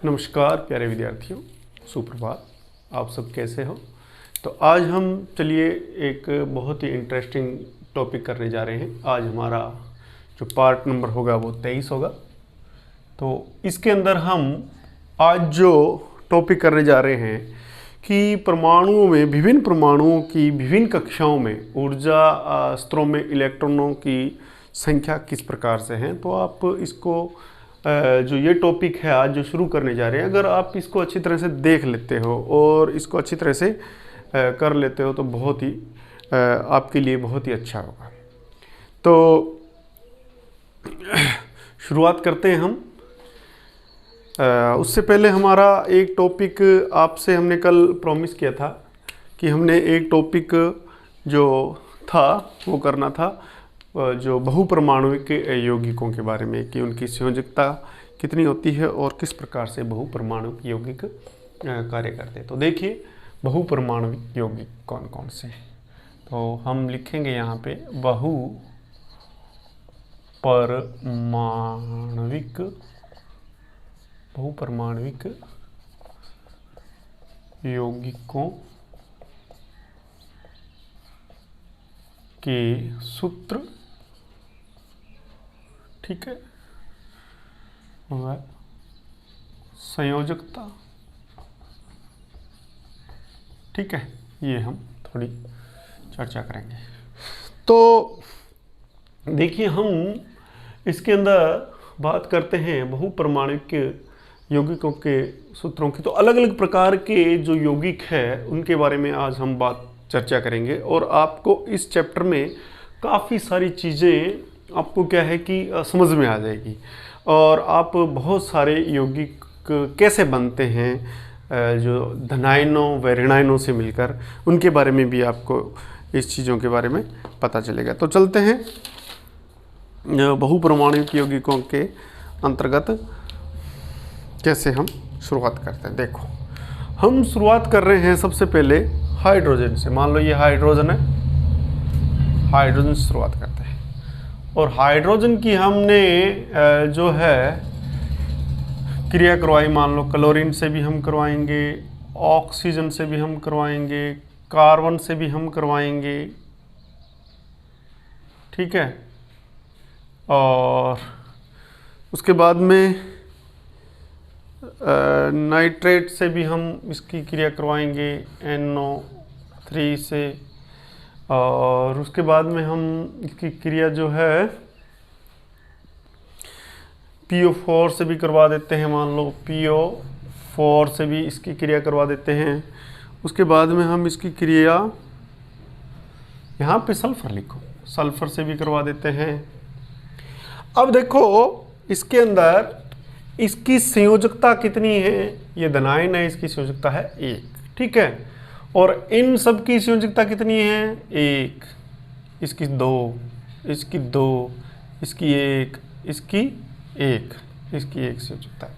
नमस्कार प्यारे विद्यार्थियों, सुप्रभात। आप सब कैसे हो? तो आज हम चलिए एक बहुत ही इंटरेस्टिंग टॉपिक करने जा रहे हैं। आज हमारा जो पार्ट नंबर होगा वो 23 होगा। तो इसके अंदर हम आज जो टॉपिक करने जा रहे हैं कि परमाणुओं में, विभिन्न परमाणुओं की विभिन्न कक्षाओं में ऊर्जा स्तरों में इलेक्ट्रॉनों की संख्या किस प्रकार से हैं। तो आप इसको जो ये टॉपिक है आज जो शुरू करने जा रहे हैं, अगर आप इसको अच्छी तरह से देख लेते हो और इसको अच्छी तरह से कर लेते हो तो बहुत ही आपके लिए बहुत ही अच्छा होगा। तो शुरुआत करते हैं हम। उससे पहले हमारा एक टॉपिक आपसे हमने कल प्रॉमिस किया था कि हमने एक टॉपिक जो था वो करना था जो बहुपरमाणुविक यौगिकों के बारे में, कि उनकी संयोजकता कितनी होती है और किस प्रकार से बहुपरमाणुविक यौगिक कार्य करते हैं। तो देखिए बहुपरमाणुविक यौगिक कौन कौन से हैं। तो हम लिखेंगे यहाँ पे बहुपरमाणुविक यौगिकों के सूत्र, ठीक है, वह संयोजकता, ठीक है, ये हम थोड़ी चर्चा करेंगे। तो देखिए हम इसके अंदर बात करते हैं बहुपरमाणुविक यौगिकों के सूत्रों की। तो अलग अलग प्रकार के जो यौगिक है उनके बारे में आज हम बात चर्चा करेंगे और आपको इस चैप्टर में काफ़ी सारी चीज़ें आपको क्या है कि समझ में आ जाएगी और आप बहुत सारे यौगिक कैसे बनते हैं जो धनायनों व ऋणायनों से मिलकर, उनके बारे में भी आपको इस चीज़ों के बारे में पता चलेगा। तो चलते हैं बहुपरमाणुविक यौगिकों के अंतर्गत कैसे हम शुरुआत करते हैं। देखो हम शुरुआत कर रहे हैं सबसे पहले हाइड्रोजन से। मान लो ये हाइड्रोजन है, हाइड्रोजन से शुरुआत करते हैं। और हाइड्रोजन की हमने जो है क्रिया करवाई, मान लो क्लोरीन से भी हम करवाएंगे, ऑक्सीजन से भी हम करवाएंगे, कार्बन से भी हम करवाएंगे, ठीक है। और उसके बाद में नाइट्रेट से भी हम इसकी क्रिया करवाएंगे NO3 से। और उसके बाद में हम इसकी क्रिया जो है PO4 से भी करवा देते हैं। मान लो PO4 से भी इसकी क्रिया करवा देते हैं। उसके बाद में हम इसकी क्रिया, यहाँ पे सल्फर लिखो, सल्फर से भी करवा देते हैं। अब देखो इसके अंदर इसकी संयोजकता कितनी है। ये धनायन है, इसकी संयोजकता है 1, ठीक है। और इन सब की संयोजकता कितनी है 1, इसकी 2, इसकी 2, इसकी 1, इसकी 1, इसकी 1 संयोजकता है।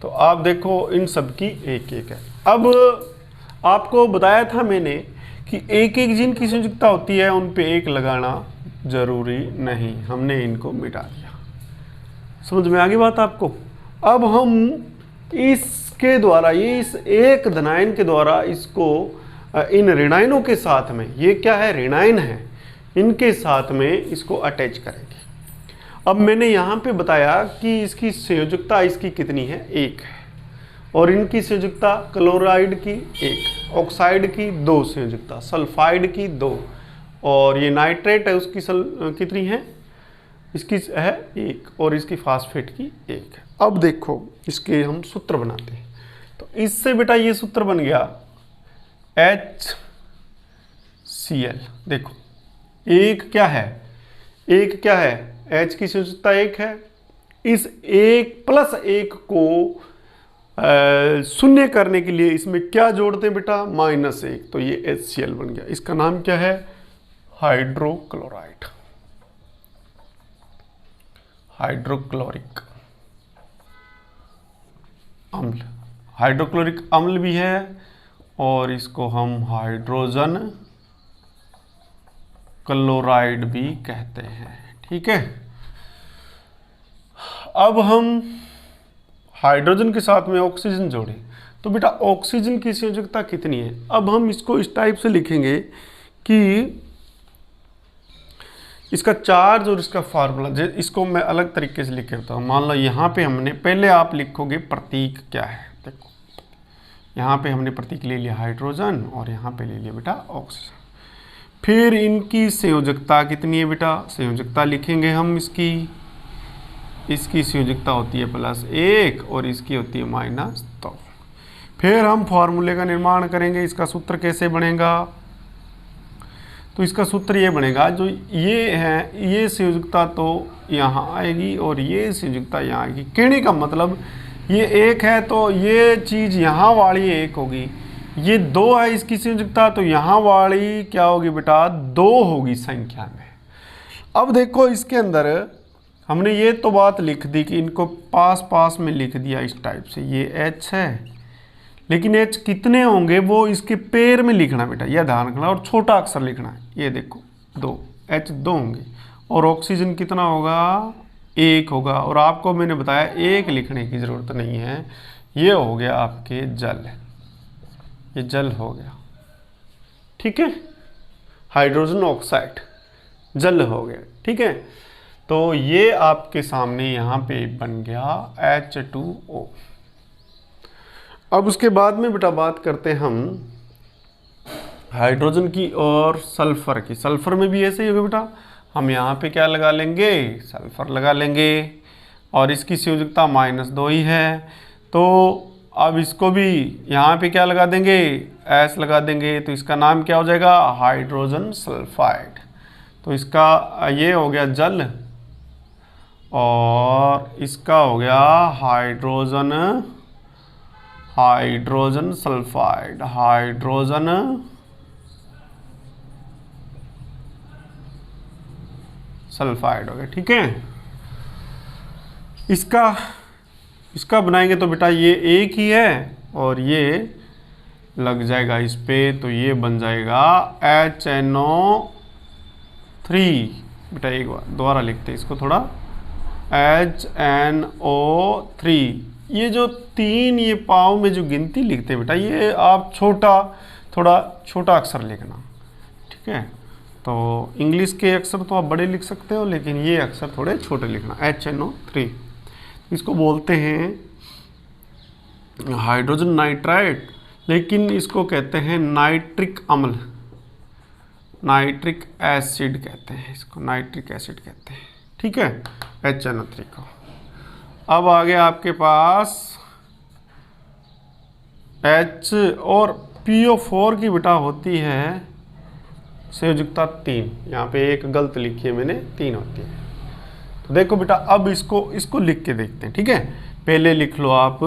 तो आप देखो इन सब की 1-1 है। अब आपको बताया था मैंने कि एक एक जिन की संयोजकता होती है उन पे 1 लगाना जरूरी नहीं, हमने इनको मिटा दिया। समझ में आ गई बात आपको? अब हम इसके द्वारा, ये इस एक धनायन के द्वारा इसको इन ऋणायनों के साथ में, ये क्या है ऋणायन है, इनके साथ में इसको अटैच करेंगे। अब मैंने यहाँ पे बताया कि इसकी संयोजकता इसकी कितनी है 1 है और इनकी संयोजकता क्लोराइड की 1, ऑक्साइड की 2 संयोजकता, सल्फाइड की 2, और ये नाइट्रेट है उसकी कितनी है, इसकी है 1, और इसकी फास्फेट की 1 है। अब देखो इसके हम सूत्र बनाते हैं। तो इससे बेटा ये सूत्र बन गया HCl। देखो एक क्या है, एक क्या है, H की संयोजकता 1 है। इस 1+1 को शून्य करने के लिए इसमें क्या जोड़ते हैं बेटा, -1, तो ये HCl बन गया। इसका नाम क्या है, हाइड्रोक्लोराइड, हाइड्रोक्लोरिक अम्ल, हाइड्रोक्लोरिक अम्ल भी है और इसको हम हाइड्रोजन क्लोराइड भी कहते हैं, ठीक है। अब हम हाइड्रोजन के साथ में ऑक्सीजन जोड़े तो बेटा ऑक्सीजन की संयोजकता कितनी है। अब हम इसको इस टाइप से लिखेंगे कि इसका चार्ज और इसका फार्मूला, इसको मैं अलग तरीके से लिख के बताऊँ। मान लो यहाँ पे हमने, पहले आप लिखोगे प्रतीक क्या है। देखो यहाँ पे हमने प्रतीक ले लिया हाइड्रोजन और यहाँ पे ले लिया बेटा ऑक्सीजन। फिर इनकी संयोजकता कितनी है बेटा, संयोजकता लिखेंगे हम इसकी संयोजकता होती है +1 और इसकी होती है -2। फिर हम फॉर्मूले का निर्माण करेंगे। इसका सूत्र कैसे बनेगा, तो इसका सूत्र ये बनेगा, जो ये है ये संयोजकता तो यहाँ आएगी और ये संयोजकता यहाँ आएगी। कहने का मतलब ये 1 है तो ये चीज़ यहाँ वाली 1 होगी, ये 2 है इसकी संयोजकता तो यहाँ वाली क्या होगी बेटा 2 होगी संख्या में। अब देखो इसके अंदर हमने ये तो बात लिख दी कि इनको पास पास में लिख दिया इस टाइप से, ये H है, लेकिन H कितने होंगे वो इसके पैर में लिखना बेटा, यह ध्यान रखना, और छोटा अक्षर लिखना है। ये देखो 2, H 2 होंगे और ऑक्सीजन कितना होगा 1 होगा। और आपको मैंने बताया 1 लिखने की ज़रूरत नहीं है, ये हो गया आपके जल, ये जल हो गया, ठीक है, हाइड्रोजन ऑक्साइड जल हो गया, ठीक है। तो ये आपके सामने यहाँ पे बन गया H2O। अब उसके बाद में बेटा बात करते हैं हम हाइड्रोजन की और सल्फर की। सल्फर में भी ऐसे ही होगा बेटा, हम यहाँ पे क्या लगा लेंगे, सल्फर लगा लेंगे और इसकी संयोजकता -2 ही है। तो अब इसको भी यहाँ पे क्या लगा देंगे, S लगा देंगे, तो इसका नाम क्या हो जाएगा हाइड्रोजन सल्फाइड। तो इसका ये हो गया जल और इसका हो गया हाइड्रोजन सल्फाइड, हाइड्रोजन सल्फाइड हो गया, ठीक है। इसका बनाएंगे तो बेटा ये एक ही है और ये लग जाएगा इस पे, तो ये बन जाएगा HNO3। बेटा एक बार दोबारा लिखते हैं इसको थोड़ा, HNO3। ये जो 3 ये पाव में जो गिनती लिखते हैं बेटा, ये आप थोड़ा छोटा अक्षर लिखना, ठीक है। तो इंग्लिश के अक्षर तो आप बड़े लिख सकते हो, लेकिन ये अक्षर थोड़े छोटे लिखना, HNO3। इसको बोलते हैं हाइड्रोजन नाइट्राइड, लेकिन इसको कहते हैं नाइट्रिक अम्ल, नाइट्रिक एसिड कहते हैं इसको, नाइट्रिक एसिड कहते हैं, ठीक है, HNO3 को। अब आ गया आपके पास H और PO4 की बेटा होती है संयोजकता 3। यहाँ पे एक गलत लिखी है मैंने, 3 होती है। तो देखो बेटा अब इसको लिख के देखते हैं, ठीक है। पहले लिख लो आप,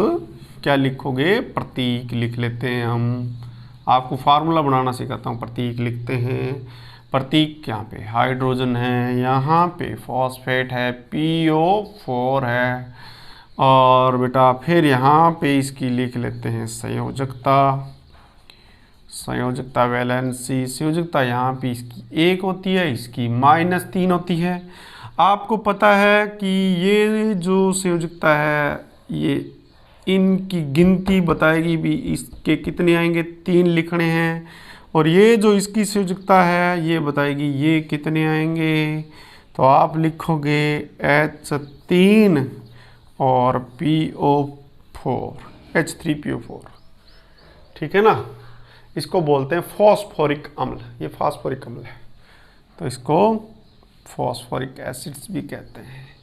क्या लिखोगे, प्रतीक लिख लेते हैं हम। आपको फार्मूला बनाना सिखाता हूँ। प्रतीक लिखते हैं, प्रतीक यहाँ पे हाइड्रोजन है, यहाँ पे फॉस्फेट है, PO4 है, और बेटा फिर यहाँ पे इसकी लिख लेते हैं संयोजकता, संयोजकता वैलेंसी। संयोजकता यहाँ पे इसकी 1 होती है, इसकी -3 होती है। आपको पता है कि ये जो संयोजकता है ये इनकी गिनती बताएगी भी, इसके कितने आएंगे, 3 लिखने हैं, और ये जो इसकी संयोजकता है ये बताएगी ये कितने आएंगे। तो आप लिखोगे H3 और PO4, H3PO4, ठीक है ना। इसको बोलते हैं फॉस्फोरिक अम्ल, ये फॉस्फोरिक अम्ल है, तो इसको फॉस्फोरिक एसिड्स भी कहते हैं,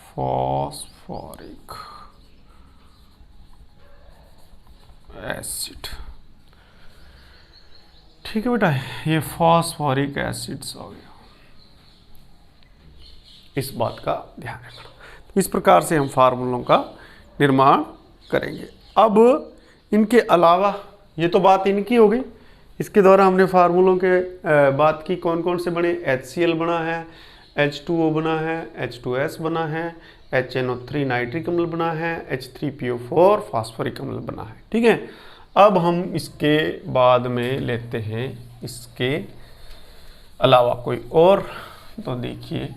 फॉस्फोरिक एसिड, ठीक है बेटा। ये फॉस्फोरिक एसिड्स हो गया, इस बात का ध्यान रखना। तो इस प्रकार से हम फार्मूलों का निर्माण करेंगे। अब इनके अलावा, ये तो बात इनकी हो गई, इसके द्वारा हमने फार्मूलों के बात की, कौन कौन से बने, HCl बना है, H2O बना है, H2S बना है, HNO3 नाइट्रिक अम्ल बना है, H3PO4 फास्फोरिक अम्ल बना है, ठीक है। अब हम इसके बाद में लेते हैं इसके अलावा कोई और, तो देखिए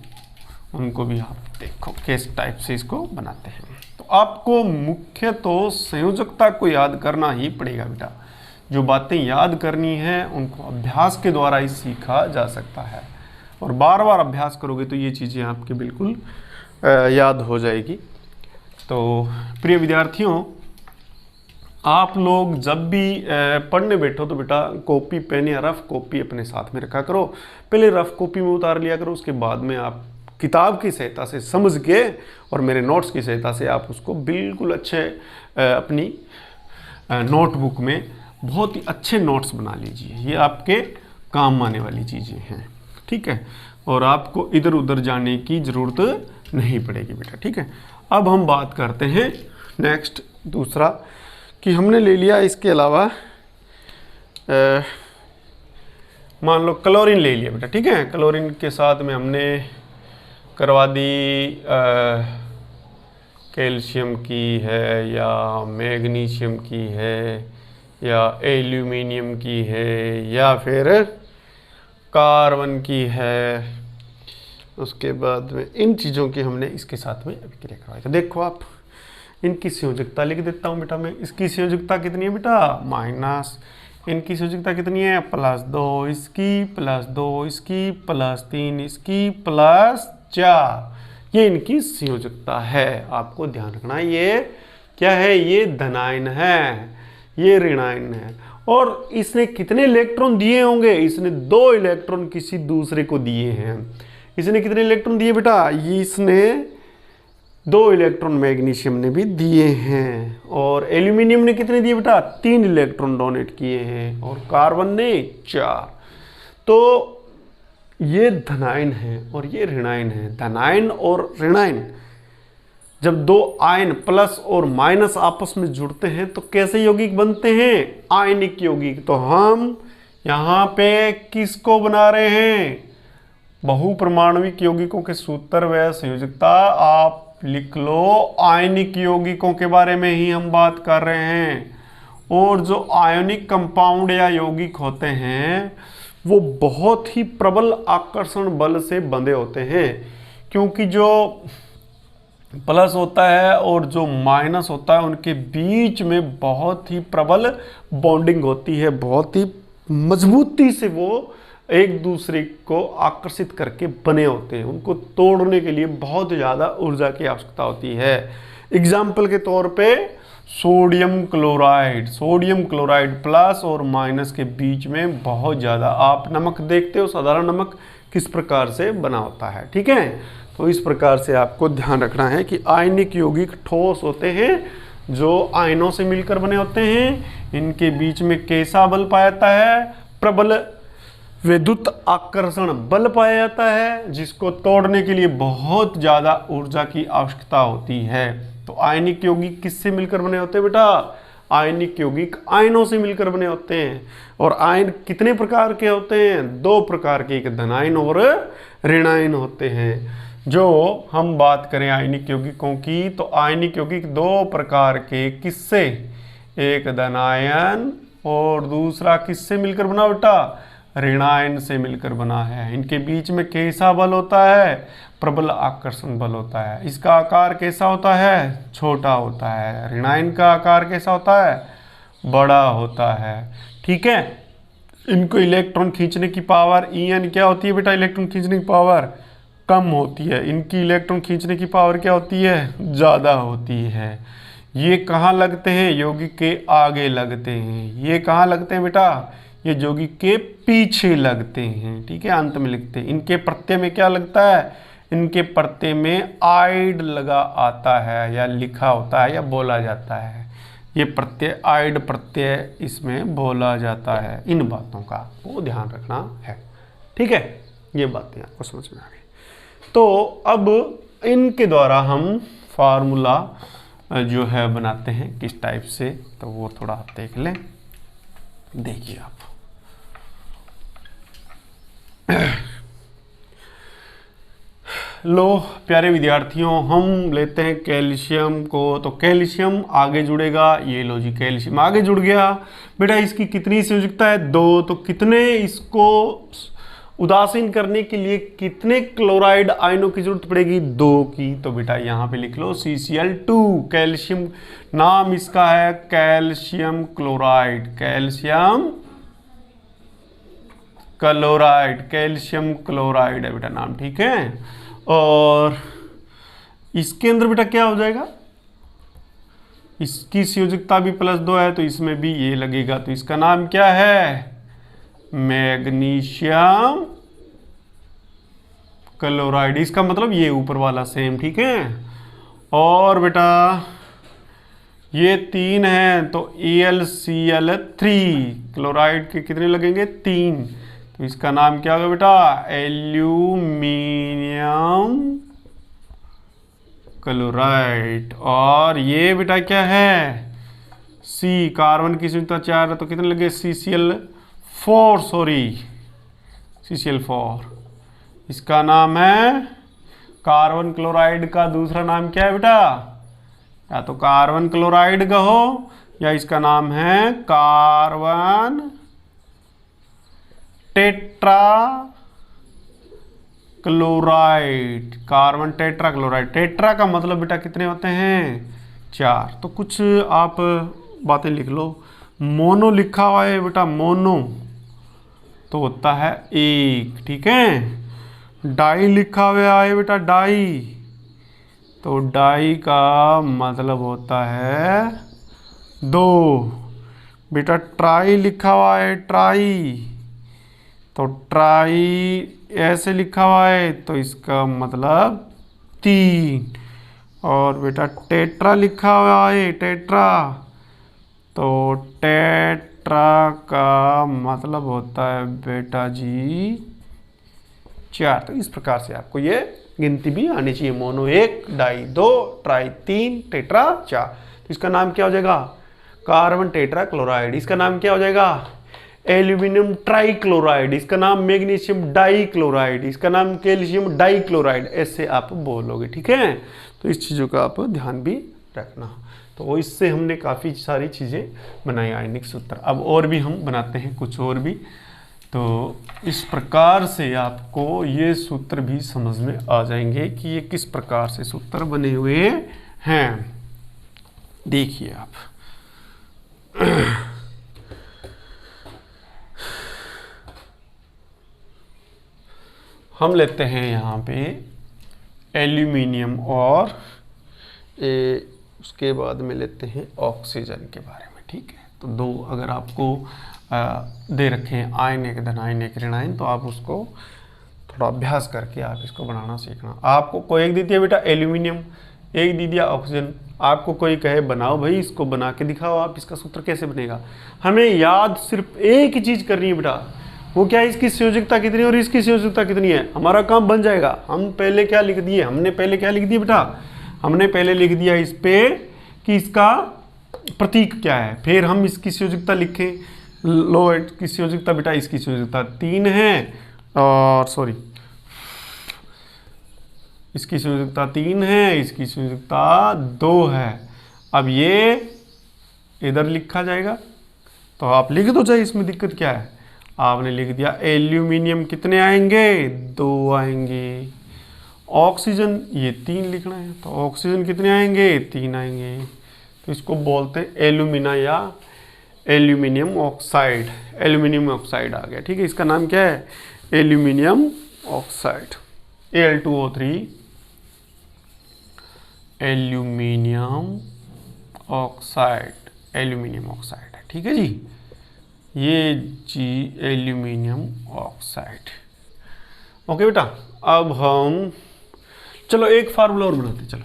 उनको भी आप देखो किस टाइप से इसको बनाते हैं। तो आपको मुख्य तो संयोजकता को याद करना ही पड़ेगा बेटा। जो बातें याद करनी है उनको अभ्यास के द्वारा ही सीखा जा सकता है, और बार बार अभ्यास करोगे तो ये चीज़ें आपके बिल्कुल याद हो जाएगी। तो प्रिय विद्यार्थियों, आप लोग जब भी पढ़ने बैठो तो बेटा कॉपी पेन या रफ कॉपी अपने साथ में रखा करो। पहले रफ कॉपी में उतार लिया करो, उसके बाद में आप किताब की सहायता से समझ के और मेरे नोट्स की सहायता से आप उसको बिल्कुल अच्छे अपनी नोटबुक में बहुत ही अच्छे नोट्स बना लीजिए। ये आपके काम आने वाली चीज़ें हैं, ठीक है, और आपको इधर उधर जाने की ज़रूरत नहीं पड़ेगी बेटा, ठीक है। अब हम बात करते हैं नेक्स्ट दूसरा कि हमने ले लिया इसके अलावा मान लो क्लोरीन ले लिया बेटा, ठीक है। क्लोरीन के साथ में हमने करवा दी कैल्शियम की है या मैग्नीशियम की है या एल्यूमिनियम की है या फिर कार्बन की है। उसके बाद में इन चीज़ों की हमने इसके साथ में अभिक्रिया करवाई। तो देखो आप, इनकी संयोजकता लिख देता हूँ बेटा मैं। इसकी संयोजकता कितनी है बेटा? माइनस। इनकी संयोजकता कितनी है? +2, इसकी +2, इसकी +3, इसकी +4। ये इनकी संयोजकता है। आपको ध्यान रखना है ये क्या है? ये धनायन है, ये ऋणायन है। और इसने कितने इलेक्ट्रॉन दिए होंगे? इसने 2 इलेक्ट्रॉन किसी दूसरे को दिए हैं। इसने कितने इलेक्ट्रॉन दिए बेटा? इसने 2 इलेक्ट्रॉन मैग्नीशियम ने भी दिए हैं। और एल्यूमिनियम ने कितने दिए बेटा? 3 इलेक्ट्रॉन डोनेट किए हैं। और कार्बन ने 4। तो ये धनायन है और ये ऋणायन है। धनायन और ऋणायन जब 2 आयन प्लस और माइनस आपस में जुड़ते हैं तो कैसे यौगिक बनते हैं? आयनिक यौगिक। तो हम यहाँ पे किसको बना रहे हैं? बहुपरमाणविक यौगिकों के सूत्र व संयोजकता आप लिख लो। आयनिक यौगिकों के बारे में ही हम बात कर रहे हैं। और जो आयनिक कंपाउंड या यौगिक होते हैं वो बहुत ही प्रबल आकर्षण बल से बंधे होते हैं, क्योंकि जो प्लस होता है और जो माइनस होता है उनके बीच में बहुत ही प्रबल बॉन्डिंग होती है। बहुत ही मजबूती से वो एक दूसरे को आकर्षित करके बने होते हैं। उनको तोड़ने के लिए बहुत ज़्यादा ऊर्जा की आवश्यकता होती है। एग्जाम्पल के तौर पे सोडियम क्लोराइड प्लस और माइनस के बीच में बहुत ज़्यादा, आप नमक देखते हो साधारण नमक किस प्रकार से बना होता है, ठीक है। तो इस प्रकार से आपको ध्यान रखना है कि आयनिक यौगिक ठोस होते हैं जो आयनों से मिलकर बने होते हैं। इनके बीच में कैसा बल पाया जाता है? प्रबल विद्युत आकर्षण बल पाया जाता है, जिसको तोड़ने के लिए बहुत ज़्यादा ऊर्जा की आवश्यकता होती है। तो आयनिक यौगिक किससे मिलकर बने होते हैं बेटा? आयनिक यौगिक आयनों से मिलकर बने होते हैं। और आयन कितने प्रकार के होते हैं? 2 प्रकार के, एक धनायन और ऋणायन होते हैं। जो हम बात करें आयनिक यौगिकों की तो आयनिक यौगिक 2 प्रकार के, किससे? एक धनायन और दूसरा किससे मिलकर बना बेटा? ऋणायन से मिलकर बना है। इनके बीच में कैसा बल होता है? प्रबल आकर्षण बल होता है। इसका आकार कैसा होता है? छोटा होता है। ऋणायन का आकार कैसा होता है? बड़ा होता है, ठीक है। इनको इलेक्ट्रॉन खींचने की पावर En क्या होती है बेटा? इलेक्ट्रॉन खींचने की पावर कम होती है। इनकी इलेक्ट्रॉन खींचने की पावर क्या होती है? ज़्यादा होती है। ये कहाँ लगते हैं? यौगिक के आगे लगते हैं। ये कहाँ लगते हैं बेटा? ये यौगिक के पीछे लगते हैं, ठीक है। अंत में लिखते हैं। इनके प्रत्यय में क्या लगता है? इनके प्रत्यय में आइड लगा आता है या लिखा होता है या बोला जाता है। ये प्रत्यय आइड प्रत्यय इसमें बोला जाता है। इन बातों का वो ध्यान रखना है, ठीक है। ये बातें आपको समझ में आ गई। तो अब इनके द्वारा हम फार्मूला जो है बनाते हैं किस टाइप से, तो वो थोड़ा आप देख लें। देखिए आप लो प्यारे विद्यार्थियों, हम लेते हैं कैल्शियम को। तो कैल्शियम आगे जुड़ेगा। ये लो जी, कैल्शियम आगे जुड़ गया बेटा। इसकी कितनी संयोजकता है? 2। तो कितने इसको उदासीन करने के लिए कितने क्लोराइड आयनों की जरूरत पड़ेगी? 2 की। तो बेटा यहाँ पे लिख लो CCl2। कैल्शियम, नाम इसका है calcium chloride, calcium chloride, calcium chloride है बेटा नाम, ठीक है। और इसके अंदर बेटा क्या हो जाएगा? इसकी संयोजकता भी +2 है तो इसमें भी ये लगेगा, तो इसका नाम क्या है? Magnesium chloride. इसका मतलब ये ऊपर वाला सेम, ठीक है। और बेटा ये 3 है तो AlCl3, क्लोराइड के कितने लगेंगे? 3। तो इसका नाम क्या होगा बेटा? Aluminium chloride. और ये बेटा क्या है? C, कार्बन की संयुक्ता 4 है तो कितने लगे? CCl4, CCl4। इसका नाम है, कार्बन क्लोराइड का दूसरा नाम क्या है बेटा? या तो कार्बन क्लोराइड कहो या इसका नाम है carbon tetra chloride, carbon tetra chloride. Tetra का मतलब बेटा कितने होते हैं? 4। तो कुछ आप बातें लिख लो। मोनो लिखा हुआ है बेटा, मोनो तो होता है 1, ठीक है। डाई लिखा हुआ है बेटा, डाई, तो डाई का मतलब होता है 2। बेटा ट्राई लिखा हुआ है, ट्राई, तो ट्राई ऐसे लिखा हुआ है तो इसका मतलब 3। और बेटा टेट्रा लिखा हुआ है, टेट्रा, तो टेट्रा का मतलब होता है बेटा जी 4। तो इस प्रकार से आपको ये गिनती भी आनी चाहिए। Mono 1, di 2, tri 3, tetra 4। तो इसका नाम क्या हो जाएगा? Carbon tetrachloride. इसका नाम क्या हो जाएगा? Aluminium trichloride. इसका नाम मैग्नीशियम डाई क्लोराइड। इसका नाम कैल्शियम डाई क्लोराइड। ऐसे आप बोलोगे, ठीक है। तो इस चीज़ों का आप ध्यान भी रखना। तो इससे हमने काफ़ी सारी चीज़ें बनाई आयनिक सूत्र। अब और भी हम बनाते हैं कुछ और भी। तो इस प्रकार से आपको ये सूत्र भी समझ में आ जाएंगे कि ये किस प्रकार से सूत्र बने हुए हैं। देखिए आप, हम लेते हैं यहाँ पे एल्यूमिनियम और उसके बाद में लेते हैं ऑक्सीजन के बारे में, ठीक है। तो 2 अगर आपको दे रखे हैं आयन एक धन आयन एक ऋण आयन, तो आप उसको थोड़ा अभ्यास करके आप इसको बनाना सीखना। आपको कोई एक दी दिया बेटा एल्यूमिनियम, एक दी दिया ऑक्सीजन, आपको कोई कहे बनाओ भाई इसको बना के दिखाओ आप, इसका सूत्र कैसे बनेगा। हमें याद सिर्फ एक ही चीज़ करनी है बेटा, वो क्या है? इसकी संयोजकता कितनी है और इसकी संयोजकता कितनी है, हमारा काम बन जाएगा। हम पहले क्या लिख दिए? हमने पहले क्या लिख दिया बेटा? हमने पहले लिख दिया इस पे कि इसका प्रतीक क्या है, फिर हम इसकी संयोजकता लिखें। लो की संयोजकता बेटा, इसकी संयोजकता 3 है, और सॉरी इसकी संयोजकता 3 है, इसकी संयोजकता 2 है। अब ये इधर लिखा जाएगा तो आप लिख दो चाहे, इसमें दिक्कत क्या है। आपने लिख दिया एल्यूमिनियम कितने आएंगे? 2 आएंगे। ऑक्सीजन ये 3 लिखना है, तो ऑक्सीजन कितने आएंगे? 3 आएंगे। तो इसको बोलते हैं एल्यूमिना या एल्यूमिनियम ऑक्साइड। एल्यूमिनियम ऑक्साइड आ गया, ठीक है। इसका नाम क्या है? Aluminium oxide, Al2O3 aluminium oxide, aluminium oxide है, ठीक है जी। ये जी एल्यूमिनियम ऑक्साइड, ओके बेटा। अब हम चलो एक फार्मूला और बनाते। चलो,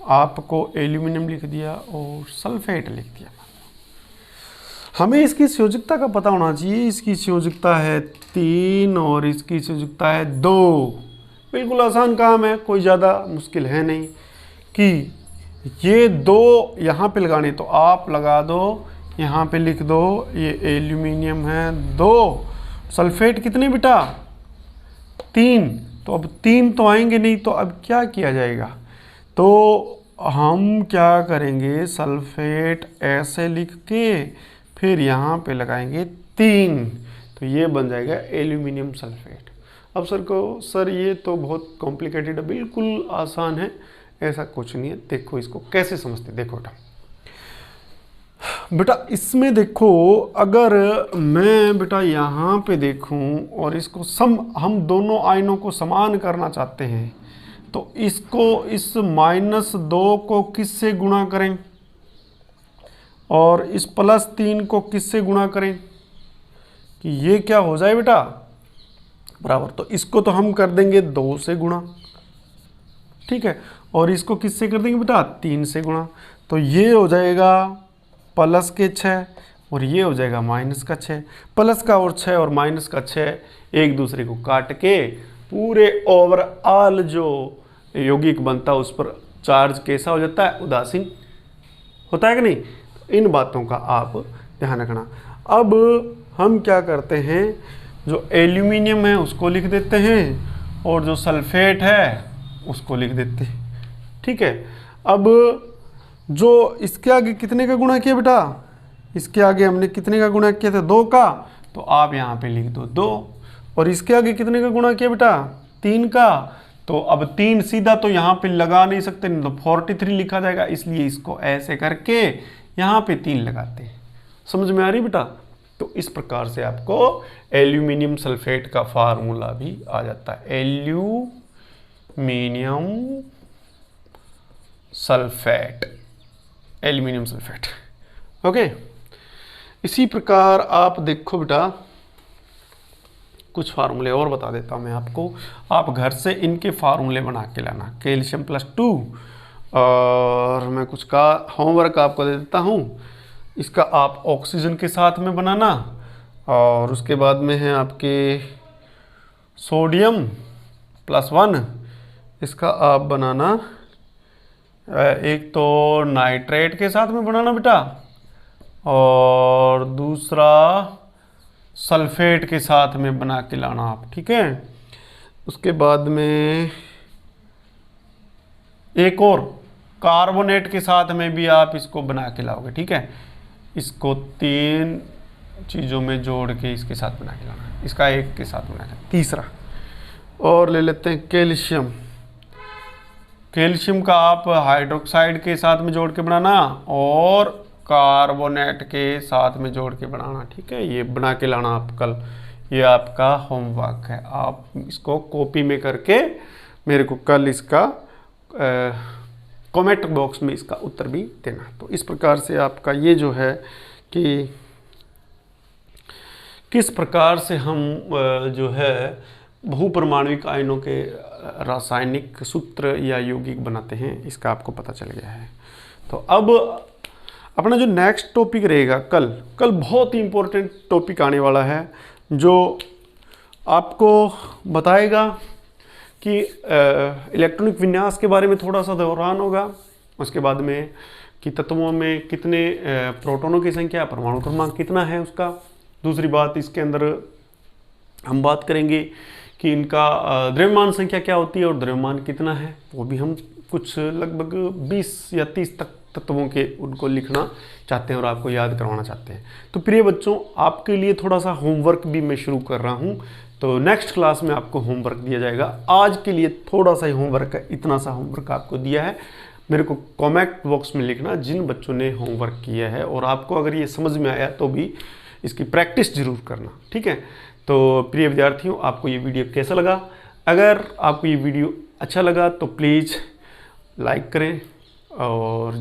आपको एल्यूमिनियम लिख दिया और सल्फेट लिख दिया। हमें इसकी संयोजकता का पता होना चाहिए। इसकी संयोजकता है 3 और इसकी संयोजकता है 2। बिल्कुल आसान काम है, कोई ज़्यादा मुश्किल है नहीं कि ये 2 यहाँ पे लगाने, तो आप लगा दो, यहाँ पे लिख दो ये एल्यूमिनियम है 2, सल्फेट कितने बेटा? 3। तो अब 3 तो आएंगे नहीं, तो अब क्या किया जाएगा? तो हम क्या करेंगे, सल्फेट ऐसे लिख के फिर यहाँ पे लगाएंगे 3, तो ये बन जाएगा एल्यूमिनियम सल्फेट। अब सर को सर ये तो बहुत कॉम्प्लिकेटेड है, बिल्कुल आसान है, ऐसा कुछ नहीं है। देखो इसको कैसे समझते, देखो बेटा इसमें देखो, अगर मैं बेटा यहाँ पे देखूं और इसको हम दोनों आयनों को समान करना चाहते हैं, तो इसको इस -2 को किससे गुणा करें और इस +3 को किससे गुणा करें कि ये क्या हो जाए बेटा बराबर। तो इसको तो हम कर देंगे 2 से गुणा, ठीक है, और इसको किससे कर देंगे बेटा 3 से गुणा। तो ये हो जाएगा प्लस के 6 और ये हो जाएगा माइनस का 6। प्लस का और 6 और माइनस का 6 एक दूसरे को काट के पूरे ओवरऑल जो यौगिक बनता है उस पर चार्ज कैसा हो जाता है, उदासीन होता है कि नहीं। इन बातों का आप ध्यान रखना। अब हम क्या करते हैं, जो एल्यूमिनियम है उसको लिख देते हैं और जो सल्फेट है उसको लिख देते हैं, ठीक है। अब जो इसके आगे कितने का गुणा किया बेटा, इसके आगे हमने कितने का गुणा किया था 2 का, तो आप यहाँ पे लिख दो 2। और इसके आगे कितने का गुणा किया बेटा 3 का, तो अब 3 सीधा तो यहाँ पे लगा नहीं सकते, नहीं तो 43 लिखा जाएगा, इसलिए इसको ऐसे करके यहाँ पे 3 लगाते हैं। समझ में आ रही बेटा। तो इस प्रकार से आपको एल्यूमिनियम सल्फेट का फार्मूला भी आ जाता है, aluminium sulphate, aluminium sulphate. Okay, इसी प्रकार आप देखो बेटा, कुछ फार्मूले और बता देता हूँ मैं आपको, आप घर से इनके फार्मूले बना के लाना। कैल्शियम +2, और मैं कुछ का होमवर्क आपको दे देता हूँ, इसका आप ऑक्सीजन के साथ में बनाना, और उसके बाद में है आपके सोडियम +1, इसका आप बनाना एक तो नाइट्रेट के साथ में बनाना बेटा, और दूसरा सल्फेट के साथ में बना के लाना आप, ठीक है। उसके बाद में एक और कार्बोनेट के साथ में भी आप इसको बना के लाओगे, ठीक है। इसको 3 चीज़ों में जोड़ के इसके साथ बना के लाना, इसका एक के साथ बना के। तीसरा और ले लेते हैं कैल्शियम, कैल्शियम का आप हाइड्रोक्साइड के साथ में जोड़ के बनाना और कार्बोनेट के साथ में जोड़ के बनाना, ठीक है। ये बना के लाना आप कल, ये आपका होमवर्क है, आप इसको कॉपी में करके मेरे को कल इसका कमेंट बॉक्स में इसका उत्तर भी देना। तो इस प्रकार से आपका ये जो है कि किस प्रकार से हम जो है बहुपरमाणविक आयनों के रासायनिक सूत्र या यौगिक बनाते हैं, इसका आपको पता चल गया है। तो अब अपना जो नेक्स्ट टॉपिक रहेगा कल बहुत ही इम्पोर्टेंट टॉपिक आने वाला है, जो आपको बताएगा कि इलेक्ट्रॉनिक विन्यास के बारे में थोड़ा सा दौरान होगा। उसके बाद में कि तत्वों में कितने प्रोटॉनों की संख्या, परमाणु क्रमांक कितना है उसका। दूसरी बात, इसके अंदर हम बात करेंगे कि इनका द्रव्यमान संख्या क्या होती है और द्रव्यमान कितना है, वो भी हम कुछ लगभग 20 या 30 तक तत्वों के उनको लिखना चाहते हैं और आपको याद करवाना चाहते हैं। तो प्रिय बच्चों, आपके लिए थोड़ा सा होमवर्क भी मैं शुरू कर रहा हूँ, तो नेक्स्ट क्लास में आपको होमवर्क दिया जाएगा। आज के लिए थोड़ा सा ही होमवर्क है, इतना सा होमवर्क आपको दिया है। मेरे को कमेंट बॉक्स में लिखना जिन बच्चों ने होमवर्क किया है, और आपको अगर ये समझ में आया तो भी इसकी प्रैक्टिस जरूर करना, ठीक है। तो प्रिय विद्यार्थियों, आपको ये वीडियो कैसा लगा? अगर आपको ये वीडियो अच्छा लगा तो प्लीज़ लाइक करें और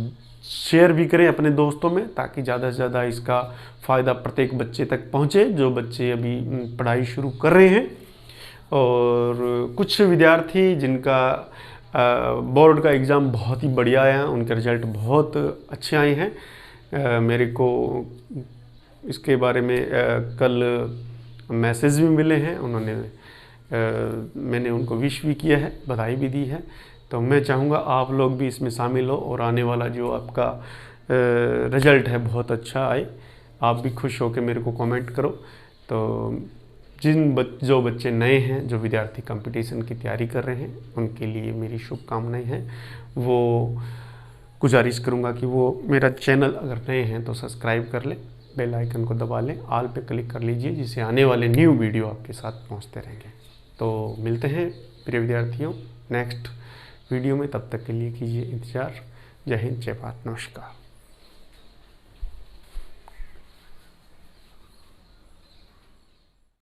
शेयर भी करें अपने दोस्तों में, ताकि ज़्यादा से ज़्यादा इसका फ़ायदा प्रत्येक बच्चे तक पहुँचे जो बच्चे अभी पढ़ाई शुरू कर रहे हैं। और कुछ विद्यार्थी जिनका बोर्ड का एग्ज़ाम बहुत ही बढ़िया आया, उनके रिजल्ट बहुत अच्छे आए हैं। मेरे को इसके बारे में कल मैसेज भी मिले हैं, उन्होंने मैंने उनको विश भी किया है, बधाई भी दी है। तो मैं चाहूँगा आप लोग भी इसमें शामिल हो और आने वाला जो आपका रिज़ल्ट है बहुत अच्छा आए। आप भी खुश हो के मेरे को कमेंट करो। तो जो बच्चे नए हैं, जो विद्यार्थी कंपटीशन की तैयारी कर रहे हैं, उनके लिए मेरी शुभकामनाएं हैं। वो गुजारिश करूँगा कि वो मेरा चैनल अगर नए हैं तो सब्सक्राइब कर लें, बेल आइकन को दबा लें, ऑल पे क्लिक कर लीजिए, जिससे आने वाले न्यू वीडियो आपके साथ पहुँचते रहेंगे। तो मिलते हैं प्रिय विद्यार्थियों नेक्स्ट वीडियो में, तब तक के लिए कीजिए इंतज़ार। जय हिंद, जय भारत, नमस्कार।